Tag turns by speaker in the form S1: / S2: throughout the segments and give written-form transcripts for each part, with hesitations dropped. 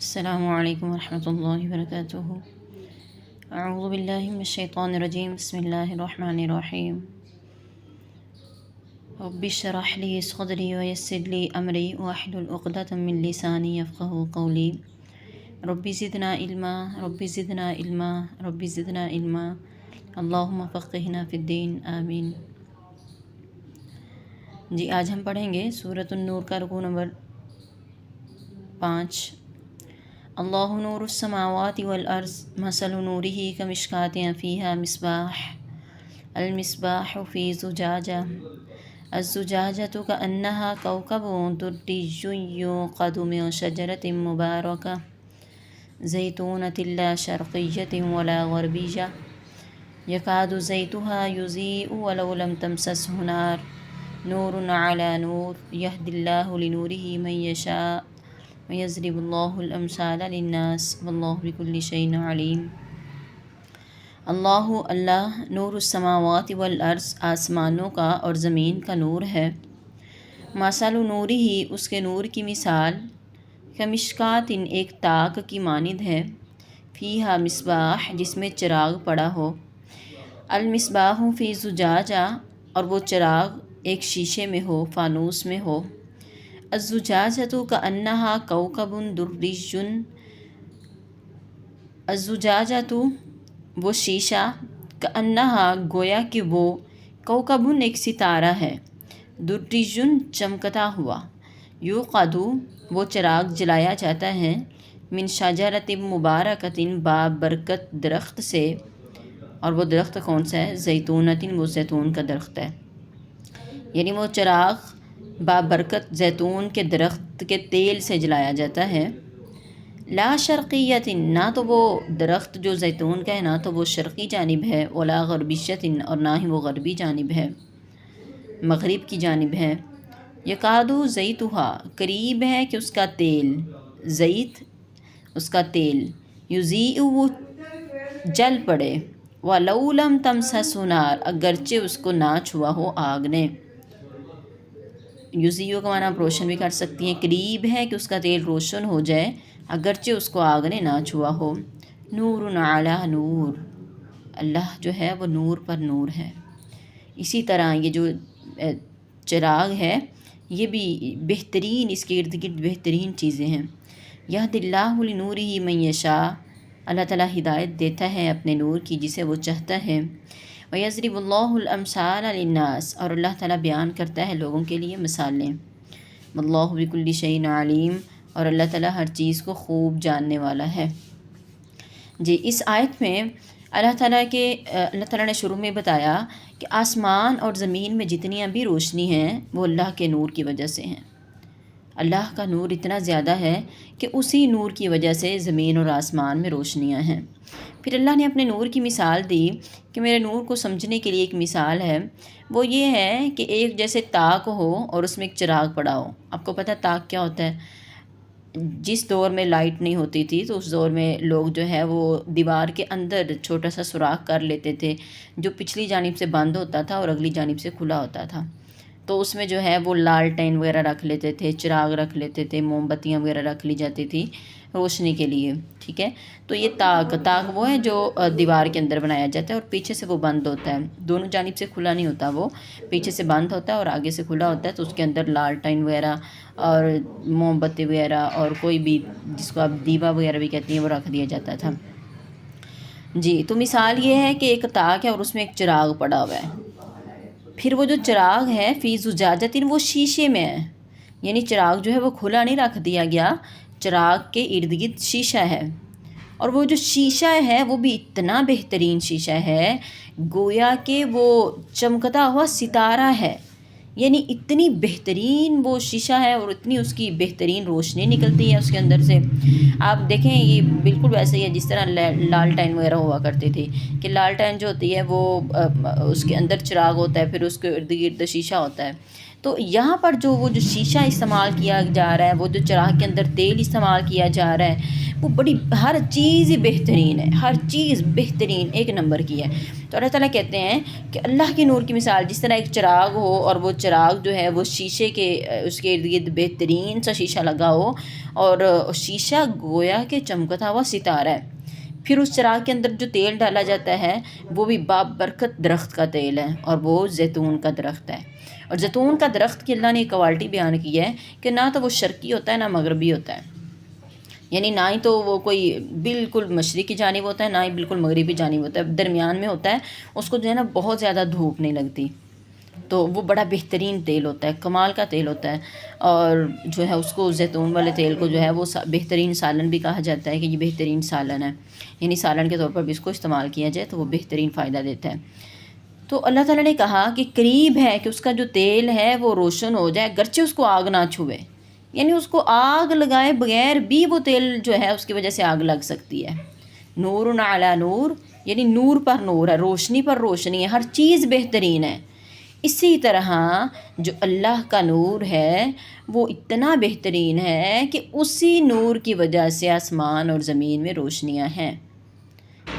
S1: السلام علیکم ورحمۃ اللہ وبرکاتہ۔ اعوذ باللہ من الشیطان الرجیم، بسم اللہ الرحمن الرحیم۔ رب اشرح لی صدری ویسر لی امری واحلل عقدۃ من لسانی یفقہوا قولی۔ رب زدنا علما، رب زدنا علما، رب زدنا علما، اللہم فقہنا فی الدین، آمین۔ جی آج ہم پڑھیں گے سورۃ النور کا رکوع نمبر 5۔ اللہ نور السماوات والارض مثل نورہ کمشکاۃ فیہا مصباح، المصباح فی زجاجہ، الزجاجۃ کأنہا کوکب درّی یوقد من شجرۃ مبارکہ زیتونۃ لا شرقیۃ ولا غربیہ یکاد زیتها یضیء ولو لم تمسسہ نار، نور علی نور یہدی اللہ لنورہ من یشاء وَيَضْرِبُ اللَّهُ الْأَمْثَالَ لِلنَّاسِ وَاللَّهُ بِكُلِّ شَيْءٍ عَلِيمٌ۔ اللہ نور السماوات والارض آسمانوں کا اور زمین کا نور ہے۔ مثل نورہ اس کے نور کی مثال، کمشکات ایک تاک کی مانند ہے، فیہا مصباح جس میں چراغ پڑا ہو، المصباح فی زجاجہ اور وہ چراغ ایک شیشے میں ہو، فانوس میں ہو، الزجاجۃ کأنہا کوکب درّی، الزجاجۃ وہ شیشہ، کأنہا گویا کہ وہ، کوکب ایک ستارہ ہے، درّی چمکتا ہوا، یوقد وہ چراغ جلایا جاتا ہے، من شجرۃ مبارکۃ بابرکت درخت سے، اور وہ درخت کون سا ہے؟ زیتونۃ وہ زیتون کا درخت ہے، یعنی وہ چراغ بابرکت زیتون کے درخت کے تیل سے جلایا جاتا ہے، لا شرقیۃ نہ تو وہ درخت جو زیتون کا ہے نہ تو وہ شرقی جانب ہے، ولا غربیۃ اور نہ ہی وہ غربی جانب ہے، مغرب کی جانب ہے، یکاد زیتھا قریب ہے کہ اس کا تیل، زیت اس کا تیل، یضیء وہ جل پڑے، ولو لم تمسسہ نار اگرچہ اس کو نہ چھوا ہو آگ نے۔ یضیء کا معنی آپ روشن بھی کر سکتی ہیں، قریب ہے کہ اس کا تیل روشن ہو جائے اگرچہ اس کو آگ نے نہ چھوا ہو، نور علی نور اللہ جو ہے وہ نور پر نور ہے۔ اسی طرح یہ جو چراغ ہے یہ بھی بہترین، اس کے ارد گرد بہترین چیزیں ہیں، یہدی اللہ لنورہ من یشاء اللہ تعالیٰ ہدایت دیتا ہے اپنے نور کی جسے وہ چاہتا ہے، وَيَضْرِبُ اللَّهُ الْأَمْثَالَ لِلنَّاسِ اور اللہ تعالیٰ بیان کرتا ہے لوگوں کے لیے مثالیں، وَاللَّهُ بِكُلِّ شَيْءٍ عَلِيمٌ اور اللہ تعالیٰ ہر چیز کو خوب جاننے والا ہے۔ جی اس آیت میں اللہ تعالیٰ نے شروع میں بتایا کہ آسمان اور زمین میں جتنی بھی روشنی ہیں وہ اللہ کے نور کی وجہ سے ہیں۔ اللہ کا نور اتنا زیادہ ہے کہ اسی نور کی وجہ سے زمین اور آسمان میں روشنیاں ہیں۔ پھر اللہ نے اپنے نور کی مثال دی کہ میرے نور کو سمجھنے کے لیے ایک مثال ہے، وہ یہ ہے کہ ایک جیسے تاک ہو اور اس میں ایک چراغ پڑا ہو۔ آپ کو پتہ ہے تاک کیا ہوتا ہے؟ جس دور میں لائٹ نہیں ہوتی تھی تو اس دور میں لوگ جو ہے وہ دیوار کے اندر چھوٹا سا سوراخ کر لیتے تھے جو پچھلی جانب سے بند ہوتا تھا اور اگلی جانب سے کھلا ہوتا تھا، تو اس میں جو ہے وہ لالٹین وغیرہ رکھ لیتے تھے، چراغ رکھ لیتے تھے، موم بتیاں وغیرہ رکھ لی جاتی تھی روشنی کے لیے، ٹھیک ہے۔ تو یہ تاک وہ ہے جو دیوار کے اندر بنایا جاتا ہے اور پیچھے سے وہ بند ہوتا ہے، دونوں جانب سے کھلا نہیں ہوتا، وہ پیچھے سے بند ہوتا ہے اور آگے سے کھلا ہوتا ہے، تو اس کے اندر لالٹین وغیرہ اور موم بتی وغیرہ اور کوئی بھی جس کو آپ دیوا وغیرہ بھی کہتی ہیں وہ رکھ دیا جاتا تھا۔ جی تو مثال یہ ہے کہ ایک تاک ہے اور اس میں ایک چراغ پڑا ہوا ہے، پھر وہ جو چراغ ہے فی زجاجۃ وہ شیشے میں ہے، یعنی چراغ جو ہے وہ کھلا نہیں رکھ دیا گیا، چراغ کے ارد گرد شیشہ ہے، اور وہ جو شیشہ ہے وہ بھی اتنا بہترین شیشہ ہے گویا کہ وہ چمکتا ہوا ستارہ ہے، یعنی اتنی بہترین وہ شیشہ ہے اور اتنی اس کی بہترین روشنی نکلتی ہے اس کے اندر سے۔ آپ دیکھیں یہ بالکل ویسے ہی ہے جس طرح لالٹین وغیرہ ہوا کرتی تھی کہ لالٹین جو ہوتی ہے وہ اس کے اندر چراغ ہوتا ہے، پھر اس کے ارد گرد شیشہ ہوتا ہے، تو یہاں پر وہ جو شیشہ استعمال کیا جا رہا ہے، وہ جو چراغ کے اندر تیل استعمال کیا جا رہا ہے، وہ بڑی ہر چیز ہی بہترین ہے، ہر چیز بہترین ایک نمبر کی ہے۔ تو اللہ تعالیٰ کہتے ہیں کہ اللہ کے نور کی مثال جس طرح ایک چراغ ہو اور وہ چراغ جو ہے وہ شیشے کے اس کے ارد گرد بہترین سا شیشہ لگا ہو اور شیشہ گویا کہ چمکتا ہوا ستارہ ہے، پھر اس چراغ کے اندر جو تیل ڈالا جاتا ہے وہ بھی بابرکت درخت کا تیل ہے اور وہ زیتون کا درخت ہے۔ اور زیتون کا درخت کی اللہ نے ایک کوالٹی بیان کی ہے کہ نہ تو وہ شرقی ہوتا ہے نہ مغربی ہوتا ہے، یعنی نہ ہی تو وہ کوئی بالکل مشرقی جانب ہوتا ہے نہ ہی بالکل مغربی جانب ہوتا ہے، درمیان میں ہوتا ہے، اس کو جو ہے نا بہت زیادہ دھوپ نہیں لگتی، تو وہ بڑا بہترین تیل ہوتا ہے، کمال کا تیل ہوتا ہے۔ اور جو ہے اس کو زیتون والے تیل کو جو ہے وہ بہترین سالن بھی کہا جاتا ہے کہ یہ بہترین سالن ہے، یعنی سالن کے طور پر بھی اس کو استعمال کیا جائے تو وہ بہترین فائدہ دیتا ہے۔ تو اللہ تعالیٰ نے کہا کہ قریب ہے کہ اس کا جو تیل ہے وہ روشن ہو جائے گرچہ اس کو آگ نہ چھوئے، یعنی اس کو آگ لگائے بغیر بھی وہ تیل جو ہے اس کی وجہ سے آگ لگ سکتی ہے۔ نور علی نور، یعنی نور پر نور ہے، روشنی پر روشنی ہے، ہر چیز بہترین ہے۔ اسی طرح جو اللہ کا نور ہے وہ اتنا بہترین ہے کہ اسی نور کی وجہ سے آسمان اور زمین میں روشنیاں ہیں۔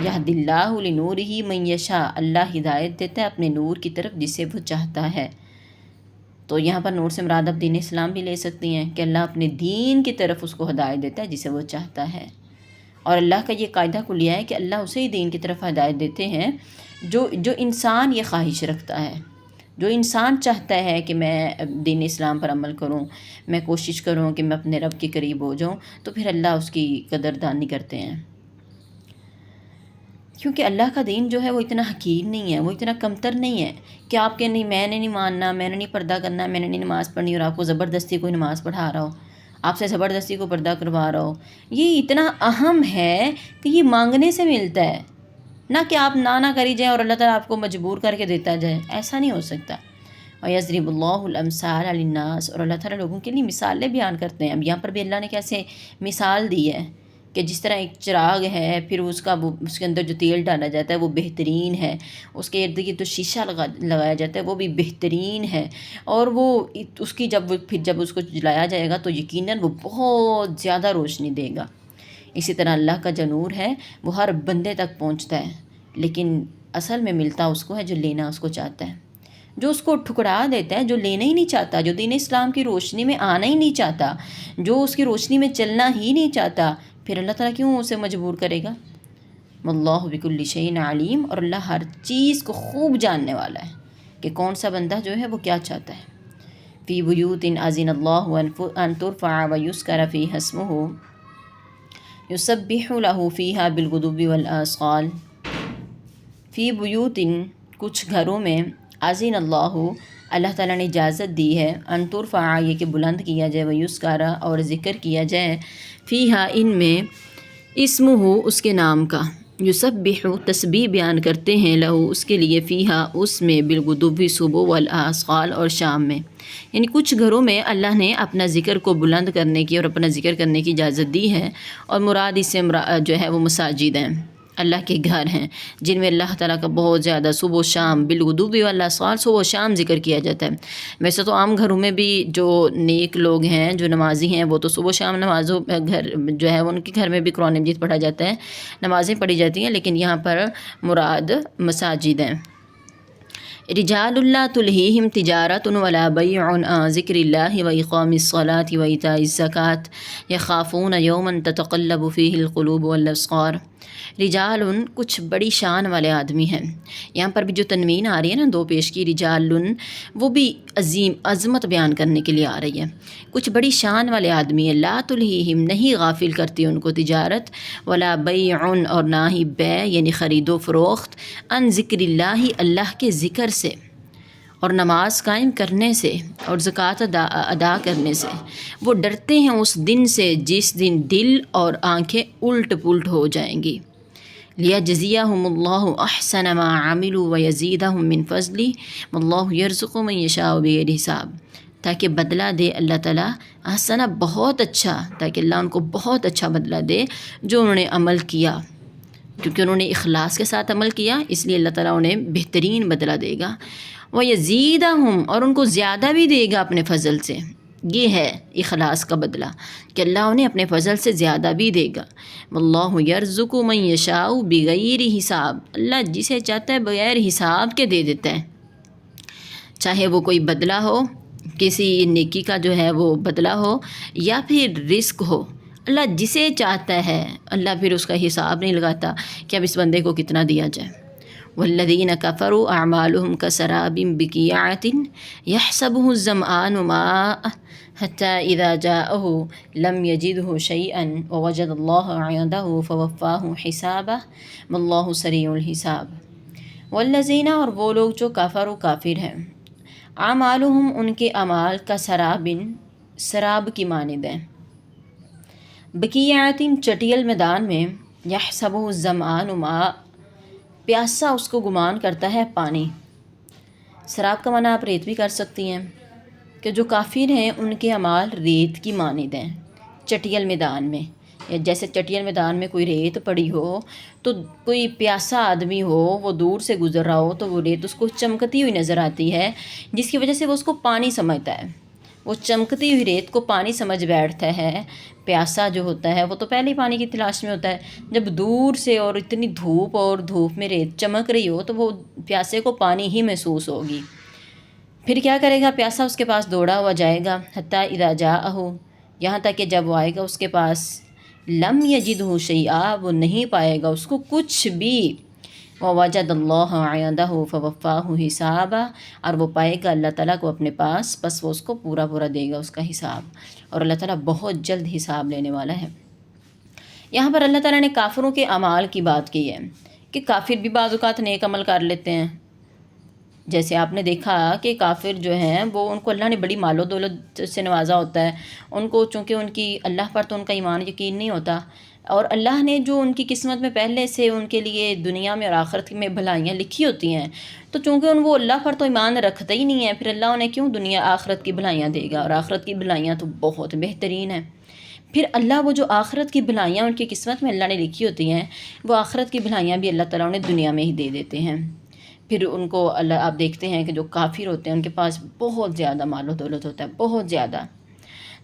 S1: یہد اللہ لنورہ من یشاء، اللہ ہدایت دیتا ہے اپنے نور کی طرف جسے وہ چاہتا ہے۔ تو یہاں پر نور سے مراد اب دین اسلام بھی لے سکتی ہیں کہ اللہ اپنے دین کی طرف اس کو ہدایت دیتا ہے جسے وہ چاہتا ہے، اور اللہ کا یہ قاعدہ کلیہ ہے کہ اللہ اسے ہی دین کی طرف ہدایت دیتے ہیں جو انسان یہ خواہش رکھتا ہے، جو انسان چاہتا ہے کہ میں دین اسلام پر عمل کروں، میں کوشش کروں کہ میں اپنے رب کے قریب ہو جاؤں، تو پھر اللہ اس کی قدردانی کرتے ہیں، کیونکہ اللہ کا دین جو ہے وہ اتنا حقیر نہیں ہے، وہ اتنا کمتر نہیں ہے کہ آپ کے نہیں میں نے نہیں ماننا، میں نے نہیں پردہ کرنا، میں نے نہیں نماز پڑھنی، اور آپ کو زبردستی کوئی نماز پڑھا رہا ہو، آپ سے زبردستی کو پردہ کروا رہا ہو۔ یہ اتنا اہم ہے کہ یہ مانگنے سے ملتا ہے، نہ کہ آپ نہ کری جائیں اور اللہ تعالیٰ آپ کو مجبور کر کے دیتا جائے، ایسا نہیں ہو سکتا۔ وَيَضْرِبُ اللَّهُ الْأَمْثَالَ لِلنَّاسِ، اور اللہ تعالیٰ لوگوں کے لیے مثالیں بیان کرتے ہیں۔ اب یہاں پر بھی اللہ نے کیسے مثال دی ہے کہ جس طرح ایک چراغ ہے، پھر اس کے اندر جو تیل ڈالا جاتا ہے وہ بہترین ہے، اس کے ارد گرد جو شیشہ لگایا جاتا ہے وہ بھی بہترین ہے، اور وہ اس کی جب اس کو جلایا جائے گا تو یقیناً وہ بہت زیادہ روشنی دے گا۔ اسی طرح اللہ کا جو نور ہے وہ ہر بندے تک پہنچتا ہے، لیکن اصل میں ملتا اس کو ہے جو لینا اس کو چاہتا ہے، جو اس کو ٹھکرا دیتا ہے، جو لینا ہی نہیں چاہتا، جو دین اسلام کی روشنی میں آنا ہی نہیں چاہتا، جو اس کی روشنی میں چلنا ہی نہیں چاہتا، پھر اللہ تعالیٰ کیوں اسے مجبور کرے گا؟ واللہ بکل شیء علیم، اور اللہ ہر چیز کو خوب جاننے والا ہے کہ کون سا بندہ جو ہے وہ کیا چاہتا ہے۔ فی بیوت اذن اللہ ان ترفع ویذکر فیہا اسمہ یسبح لہ فیہا بالغدو والآصال۔ فی بیوت، کچھ گھروں میں، اذن اللہ، اللہ تعالیٰ نے اجازت دی ہے، ان ترفع، یہ کہ بلند کیا جائے، ویذکر، اور ذکر کیا جائے، فیہا، ان میں، اسمہ، اس کے نام کا، یسبح، تسبیح بیان کرتے ہیں، لہو، اس کے لیے، فیہا، اس میں، بالغدو، صبح، والآصال، اور شام میں، یعنی کچھ گھروں میں اللہ نے اپنا ذکر کو بلند کرنے کی اور اپنا ذکر کرنے کی اجازت دی ہے، اور مراد اس سے جو ہے وہ مساجد ہیں، اللہ کے گھر ہیں جن میں اللہ تعالیٰ کا بہت زیادہ صبح و شام، بالغدو والآصال، صبح و شام ذکر کیا جاتا ہے۔ ویسے تو عام گھروں میں بھی جو نیک لوگ ہیں، جو نمازی ہیں، وہ تو صبح و شام نمازوں گھر جو ہے ان کے گھر میں بھی قرآن مجید پڑھا جاتا ہے، نمازیں پڑھی جاتی ہیں، لیکن یہاں پر مراد مساجد ہیں۔ رجال لا تلہیہم تجارت ولا بیع عن ذکر اللہ واقام الصلاۃ وایتاء الزکوٰۃ یخافون یوما تتقلب فیہ القلوب والابصار۔ رجال، کچھ بڑی شان والے آدمی ہیں، یہاں پر بھی جو تنوین آ رہی ہے نا دو پیش کی، رجال، وہ بھی عظیم عظمت بیان کرنے کے لیے آ رہی ہے، کچھ بڑی شان والے آدمی ہیں، لا تلہیہم، نہیں غافل کرتی ان کو تجارت، ولا بیع، اور نہ ہی بیع یعنی خرید و فروخت، عن ذکر اللہ، اللہ کے ذکر سے اور نماز قائم کرنے سے اور زکوٰۃ ادا کرنے سے۔ وہ ڈرتے ہیں اس دن سے جس دن دل اور آنکھیں الٹ پلٹ ہو جائیں گی۔ لیجزیہم اللہ احسن ما عملوا ویزیدہم من فضلہ واللہ یرزق من یشاء بغیر حساب، تاکہ بدلہ دے اللہ تعالیٰ احسن، بہت اچھا، تاکہ اللہ ان کو بہت اچھا بدلہ دے جو انہوں نے عمل کیا، کیونکہ انہوں نے اخلاص کے ساتھ عمل کیا، اس لیے اللہ تعالیٰ انہیں بہترین بدلہ دے گا۔ وَيَزِيدَهُمْ، اور ان کو زیادہ بھی دے گا اپنے فضل سے، یہ ہے اخلاص کا بدلہ کہ اللہ انہیں اپنے فضل سے زیادہ بھی دے گا۔ واللہ یرزق من یشاء بغیر حساب، اللہ جسے چاہتا ہے بغیر حساب کے دے دیتا ہے، چاہے وہ کوئی بدلہ ہو، کسی نیکی کا جو ہے وہ بدلہ ہو، یا پھر رزق ہو۔ اللہ جسے چاہتا ہے اللہ پھر اس کا حساب نہیں لگاتا کہ اب اس بندے کو کتنا دیا جائے۔ والذین کفروا اعمالهم کسراب بقیعة یحسبہ الظمآن ماء حتی اذا جاءہ لم یجدہ شیئا ووجد اللہ عندہ فوفاہ حسابہ واللہ سریع الحساب۔ والذین، اور وہ لوگ جو کافر ہیں، اعمالهم، ان کے اعمال کا سراب کی مانند ہیں، بقیعۃ، چٹیل میدان میں، یحسبہ الظمآن ماء، پیاسا اس کو گمان کرتا ہے پانی۔ سراب کا معنی آپ ریت بھی کر سکتی ہیں کہ جو کافر ہیں ان کے اعمال ریت کی مانند ہیں چٹیل میدان میں، یا جیسے چٹیل میدان میں کوئی ریت پڑی ہو تو کوئی پیاسا آدمی ہو، وہ دور سے گزر رہا ہو تو وہ ریت اس کو چمکتی ہوئی نظر آتی ہے، جس کی وجہ سے وہ اس کو پانی سمجھتا ہے، وہ چمکتی ہوئی ریت کو پانی سمجھ بیٹھتا ہے۔ پیاسا جو ہوتا ہے وہ تو پہلے ہی پانی کی تلاش میں ہوتا ہے، جب دور سے اور اتنی دھوپ میں ریت چمک رہی ہو تو وہ پیاسے کو پانی ہی محسوس ہوگی۔ پھر کیا کرے گا؟ پیاسا اس کے پاس دوڑا ہوا جائے گا، حتیٰ اذا جاءہ، یہاں تک کہ جب وہ آئے گا اس کے پاس، لم یجدہ شیئا، وہ نہیں پائے گا اس کو کچھ بھی، ووجد اللہ عندہ فوفاہ حسابہ، اور وہ پائے گا اللہ تعالیٰ کو اپنے پاس، بس وہ اس کو پورا دے گا اس کا حساب، اور اللہ تعالیٰ بہت جلد حساب لینے والا ہے۔ یہاں پر اللہ تعالیٰ نے کافروں کے اعمال کی بات کی ہے کہ کافر بھی بعض اوقات نیک عمل کر لیتے ہیں، جیسے آپ نے دیکھا کہ کافر جو ہیں وہ ان کو اللہ نے بڑی مال و دولت سے نوازا ہوتا ہے، ان کو چونکہ ان کی اللہ پر تو ان کا ایمان یقین نہیں ہوتا، اور اللہ نے جو ان کی قسمت میں پہلے سے ان کے لیے دنیا میں اور آخرت میں بھلائیاں لکھی ہوتی ہیں، تو چونکہ وہ اللہ پر تو ایمان رکھتے ہی نہیں ہیں، پھر اللہ انہیں کیوں دنیا آخرت کی بھلائیاں دے گا، اور آخرت کی بھلائیاں تو بہت بہترین ہیں۔ پھر اللہ وہ جو آخرت کی بھلائیاں ان کی قسمت میں اللہ نے لکھی ہوتی ہیں، وہ آخرت کی بھلائیاں بھی اللہ تعالیٰ انہیں دنیا میں ہی دے دیتے ہیں۔ پھر ان کو اللہ، آپ دیکھتے ہیں کہ جو کافر ہوتے ہیں ان کے پاس بہت زیادہ مال و دولت ہوتا ہے، بہت زیادہ،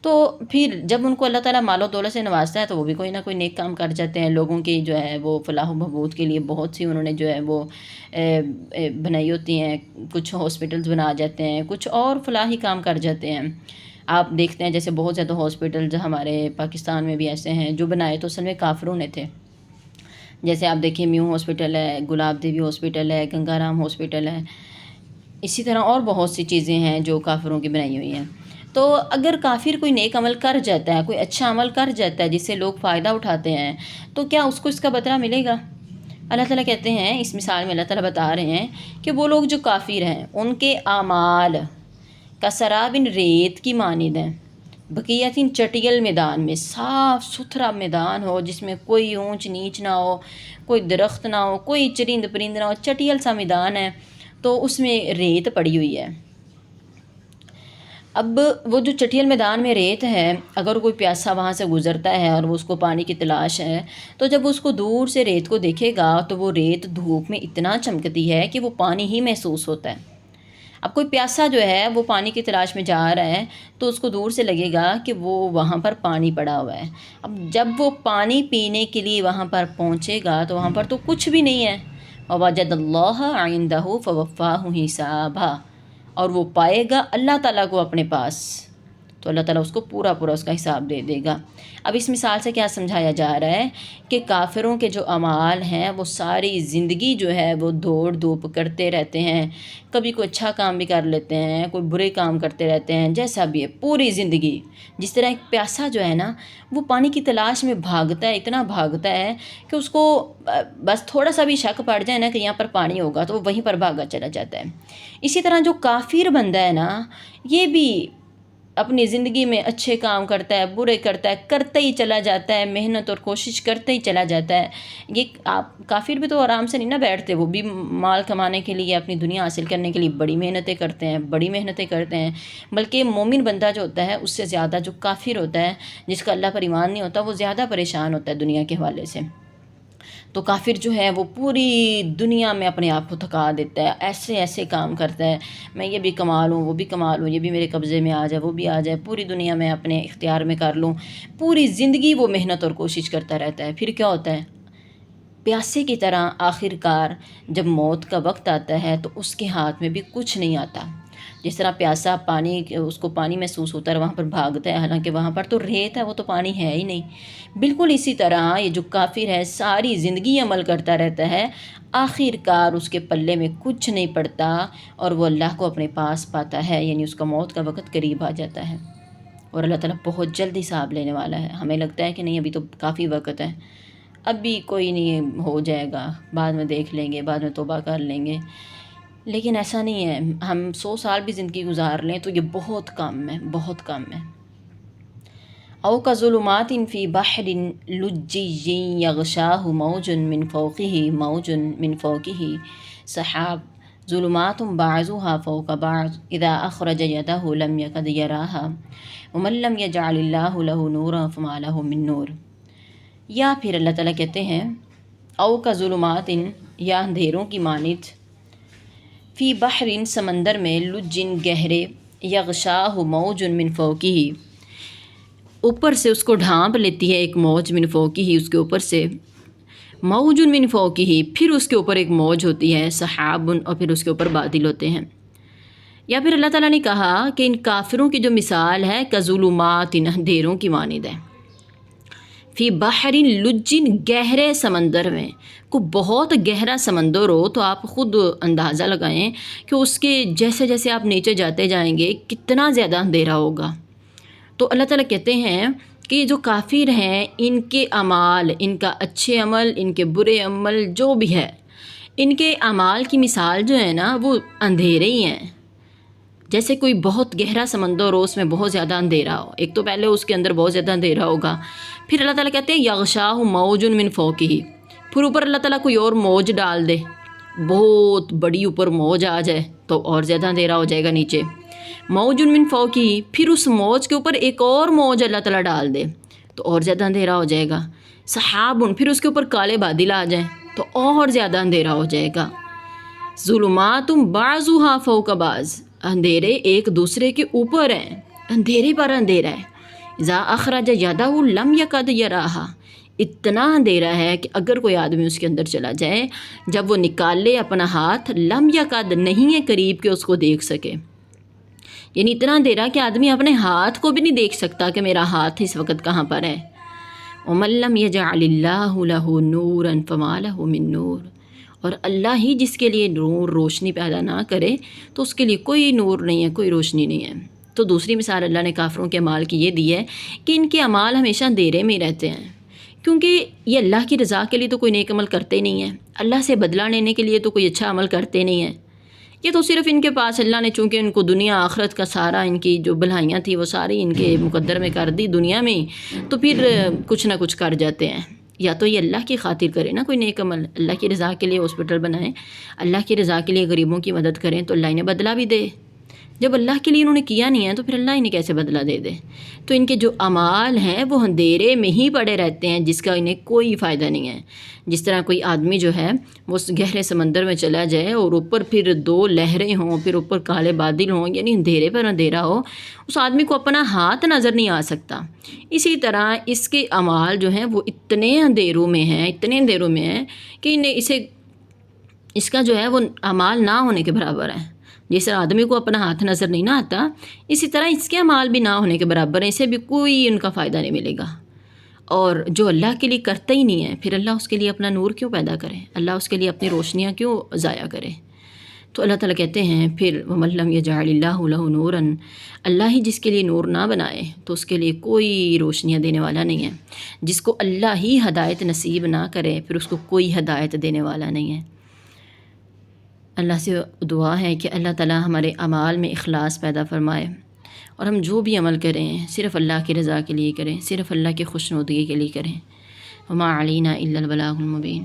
S1: تو پھر جب ان کو اللہ تعالیٰ مال و دولت سے نوازتا ہے تو وہ بھی کوئی نہ کوئی نیک کام کر جاتے ہیں، لوگوں کی جو ہے وہ فلاح و بہبود کے لیے بہت سی انہوں نے جو ہے وہ بنائی ہوتی ہیں، کچھ ہاسپٹلز بنا جاتے ہیں، کچھ اور فلاحی کام کر جاتے ہیں۔ آپ دیکھتے ہیں جیسے بہت زیادہ ہاسپٹلز ہمارے پاکستان میں بھی ایسے ہیں جو بنائے تو اصل میں کافروں نے تھے، جیسے آپ دیکھیں میو ہاسپٹل ہے، گلاب دیوی ہاسپٹل ہے، گنگا رام ہاسپٹل ہے، اسی طرح اور بہت سی چیزیں ہیں جو کافروں کی بنائی ہوئی ہیں۔ تو اگر کافر کوئی نیک عمل کر جاتا ہے، کوئی اچھا عمل کر جاتا ہے جس سے لوگ فائدہ اٹھاتے ہیں، تو کیا اس کو اس کا بدلہ ملے گا؟ اللہ تعالیٰ کہتے ہیں، اس مثال میں اللہ تعالیٰ بتا رہے ہیں کہ وہ لوگ جو کافر ہیں ان کے اعمال کسراب، ریت کی مانند ہیں، بقیت، چٹیل میدان میں، صاف ستھرا میدان ہو جس میں کوئی اونچ نیچ نہ ہو، کوئی درخت نہ ہو، کوئی چرند پرند نہ ہو، چٹیل سا میدان ہے، تو اس میں ریت پڑی ہوئی ہے۔ اب وہ جو چٹیل میدان میں ریت ہے، اگر کوئی پیاسا وہاں سے گزرتا ہے اور وہ اس کو پانی کی تلاش ہے، تو جب اس کو دور سے ریت کو دیکھے گا تو وہ ریت دھوپ میں اتنا چمکتی ہے کہ وہ پانی ہی محسوس ہوتا ہے۔ اب کوئی پیاسا جو ہے وہ پانی کی تلاش میں جا رہا ہے تو اس کو دور سے لگے گا کہ وہ وہاں پر پانی پڑا ہوا ہے۔ اب جب وہ پانی پینے کے لیے وہاں پر پہنچے گا تو وہاں پر تو کچھ بھی نہیں ہے، وَوَجَدَ اللَّهَ عِندَهُ فَوَفَّاهُ حِسَابًا، اور وہ پائے گا اللہ تعالیٰ کو اپنے پاس، تو اللہ تعالیٰ اس کو پورا اس کا حساب دے دے گا۔ اب اس مثال سے کیا سمجھایا جا رہا ہے کہ کافروں کے جو اعمال ہیں وہ ساری زندگی جو ہے وہ دوڑ دھوپ کرتے رہتے ہیں، کبھی کوئی اچھا کام بھی کر لیتے ہیں، کوئی برے کام کرتے رہتے ہیں، جیسا بھی ہے پوری زندگی، جس طرح ایک پیاسا جو ہے نا وہ پانی کی تلاش میں بھاگتا ہے، اتنا بھاگتا ہے کہ اس کو بس تھوڑا سا بھی شک پڑ جائے نا کہ یہاں پر پانی ہوگا تو وہ وہیں پر بھاگا چلا جاتا ہے۔ اسی طرح جو کافر بندہ ہے نا، یہ بھی اپنی زندگی میں اچھے کام کرتا ہے، برے کرتا ہے، کرتے ہی چلا جاتا ہے، محنت اور کوشش کرتے ہی چلا جاتا ہے۔ یہ کافر بھی تو آرام سے نہیں نا بیٹھتے، وہ بھی مال کمانے کے لیے، اپنی دنیا حاصل کرنے کے لیے بڑی محنتیں کرتے ہیں، بلکہ مومن بندہ جو ہوتا ہے اس سے زیادہ جو کافر ہوتا ہے، جس کا اللہ پر ایمان نہیں ہوتا، وہ زیادہ پریشان ہوتا ہے دنیا کے حوالے سے۔ تو کافر جو ہے وہ پوری دنیا میں اپنے آپ کو تھکا دیتا ہے، ایسے ایسے کام کرتا ہے، میں یہ بھی کما لوں وہ بھی کما لوں، یہ بھی میرے قبضے میں آ جائے وہ بھی آ جائے، پوری دنیا میں اپنے اختیار میں کر لوں، پوری زندگی وہ محنت اور کوشش کرتا رہتا ہے۔ پھر کیا ہوتا ہے؟ پیاسے کی طرح آخر کار جب موت کا وقت آتا ہے تو اس کے ہاتھ میں بھی کچھ نہیں آتا۔ جس طرح پیاسا پانی، اس کو پانی محسوس ہوتا ہے، وہاں پر بھاگتا ہے، حالانکہ وہاں پر تو ریت ہے، وہ تو پانی ہے ہی نہیں۔ بالکل اسی طرح یہ جو کافر ہے ساری زندگی عمل کرتا رہتا ہے، آخر کار اس کے پلے میں کچھ نہیں پڑتا اور وہ اللہ کو اپنے پاس پاتا ہے، یعنی اس کا موت کا وقت قریب آ جاتا ہے اور اللہ تعالیٰ بہت جلد حساب لینے والا ہے۔ ہمیں لگتا ہے کہ نہیں ابھی تو کافی وقت ہے، ابھی کوئی نہیں، ہو جائے گا، بعد میں دیکھ لیں گے، بعد میں توبہ کر لیں گے، لیکن ایسا نہیں ہے۔ ہم 100 سال بھی زندگی گزار لیں تو یہ بہت کم ہے، بہت کم ہے۔ او کظلمات فی بحر لجی یغشاہ موج من فوقہ موج من فوقہ سحاب ظلمات بعضها فوق بعض اذا اخرج یدہ لم یکد یراہا ومن لم یجعل اللہ لہ نورا فما لہ من نور۔ یا پھر اللہ تعالیٰ کہتے ہیں او کا ظلمات، یا اندھیروں کی مانند، فی بحر، سمندر میں، لجن، گہرے، یغشاہ موج من فوقہ، اوپر سے اس کو ڈھانپ لیتی ہے ایک موج، من فوقہ، اس کے اوپر سے، موج من فوقہ، پھر اس کے اوپر ایک موج ہوتی ہے، سحاب، اور پھر اس کے اوپر بادل ہوتے ہیں۔ یا پھر اللہ تعالیٰ نے کہا کہ ان کافروں کی جو مثال ہے کظلمات، اندھیروں کی مانند ہے، فی بحر لجن، گہرے سمندر میں۔ کو بہت گہرا سمندر ہو تو آپ خود اندازہ لگائیں کہ اس کے جیسے جیسے آپ نیچے جاتے جائیں گے کتنا زیادہ اندھیرا ہوگا۔ تو اللہ تعالیٰ کہتے ہیں کہ یہ جو کافر ہیں ان کے اعمال، ان کا اچھے عمل، ان کے برے عمل جو بھی ہے، ان کے اعمال کی مثال جو ہے نا وہ اندھیرے ہی ہیں۔ جیسے کوئی بہت گہرا سمندر ہو، اس میں بہت زیادہ اندھیرا ہو، ایک تو پہلے اس کے اندر بہت زیادہ اندھیرا ہوگا، پھر اللہ تعالیٰ کہتے ہیں یغشاہ موج من فوقہ، پھر اوپر اللہ تعالیٰ کوئی اور موج ڈال دے، بہت بڑی اوپر موج آ جائے تو اور زیادہ اندھیرا ہو جائے گا نیچے، موج من فوقہ، پھر اس موج کے اوپر ایک اور موج اللہ تعالیٰ ڈال دے تو اور زیادہ اندھیرا ہو جائے گا، سحاب، پھر اس کے اوپر کالے بادل آ جائیں تو اور زیادہ اندھیرا ہو جائے گا، ظلمات بعضها فوق بعض، اندھیرے ایک دوسرے کے اوپر ہیں، اندھیرے پر اندھیرا ہے، اذا اخرج یدہ لم یکد یراہا، اتنا اندھیرا ہے کہ اگر کوئی آدمی اس کے اندر چلا جائے، جب وہ نکالے اپنا ہاتھ، لم یکد، نہیں ہے قریب کہ اس کو دیکھ سکے، یعنی اتنا اندھیرا کہ آدمی اپنے ہاتھ کو بھی نہیں دیکھ سکتا کہ میرا ہاتھ اس وقت کہاں پر ہے۔ ومن لم یجعل اللہ لہ نورا فما لہ من نور، اور اللہ ہی جس کے لیے نور، روشنی پیدا نہ کرے تو اس کے لیے کوئی نور نہیں ہے، کوئی روشنی نہیں ہے۔ تو دوسری مثال اللہ نے کافروں کے اعمال کی یہ دی ہے کہ ان کے اعمال ہمیشہ اندھیرے میں ہی رہتے ہیں، کیونکہ یہ اللہ کی رضا کے لیے تو کوئی نیک عمل کرتے نہیں ہیں، اللہ سے بدلہ لینے کے لیے تو کوئی اچھا عمل کرتے نہیں ہیں، یہ تو صرف ان کے پاس اللہ نے چونکہ ان کو دنیا آخرت کا سارا، ان کی جو بھلائیاں تھیں وہ ساری ان کے مقدر میں کر دی دنیا میں، تو پھر کچھ نہ کچھ کر جاتے ہیں۔ یا تو یہ اللہ کی خاطر کریں نا کوئی نیک عمل، اللہ کی رضا کے لیے ہاسپٹل بنائیں، اللہ کی رضا کے لیے غریبوں کی مدد کریں تو اللہ انہیں بدلہ بھی دے۔ جب اللہ کے لیے انہوں نے کیا نہیں ہے تو پھر اللہ انہیں کیسے بدلہ دے دے؟ تو ان کے جو اعمال ہیں وہ اندھیرے میں ہی پڑے رہتے ہیں جس کا انہیں کوئی فائدہ نہیں ہے۔ جس طرح کوئی آدمی جو ہے وہ اس گہرے سمندر میں چلا جائے اور اوپر پھر 2 لہریں ہوں، پھر اوپر کالے بادل ہوں، یعنی اندھیرے پر اندھیرا ہو، اس آدمی کو اپنا ہاتھ نظر نہیں آ سکتا۔ اسی طرح اس کے اعمال جو ہیں وہ اتنے اندھیروں میں ہیں، اتنے اندھیروں میں ہیں کہ اس کا جو ہے وہ اعمال نہ ہونے کے برابر ہیں۔ جس طرح آدمی کو اپنا ہاتھ نظر نہیں نہ آتا، اسی طرح اس کے اعمال بھی نہ ہونے کے برابر ہیں، اسے بھی کوئی ان کا فائدہ نہیں ملے گا۔ اور جو اللہ کے لیے کرتا ہی نہیں ہے، پھر اللہ اس کے لیے اپنا نور کیوں پیدا کرے، اللہ اس کے لیے اپنی روشنیاں کیوں ضائع کرے؟ تو اللہ تعالیٰ کہتے ہیں پھر وَمَن لَّمْ يَجْعَلِ اللَّهُ لَهُ نُورًا، اللہ ہی جس کے لیے نور نہ بنائے تو اس کے لیے کوئی روشنیاں دینے والا نہیں ہے۔ جس کو اللہ ہی ہدایت نصیب نہ کرے پھر اس کو کوئی ہدایت دینے والا نہیں ہے۔ اللہ سے دعا ہے کہ اللہ تعالیٰ ہمارے اعمال میں اخلاص پیدا فرمائے اور ہم جو بھی عمل کریں صرف اللہ کی رضا کے لیے کریں، صرف اللہ کی خوشنودگی کے لیے کریں۔ وما علینا الا البلاغ المبین۔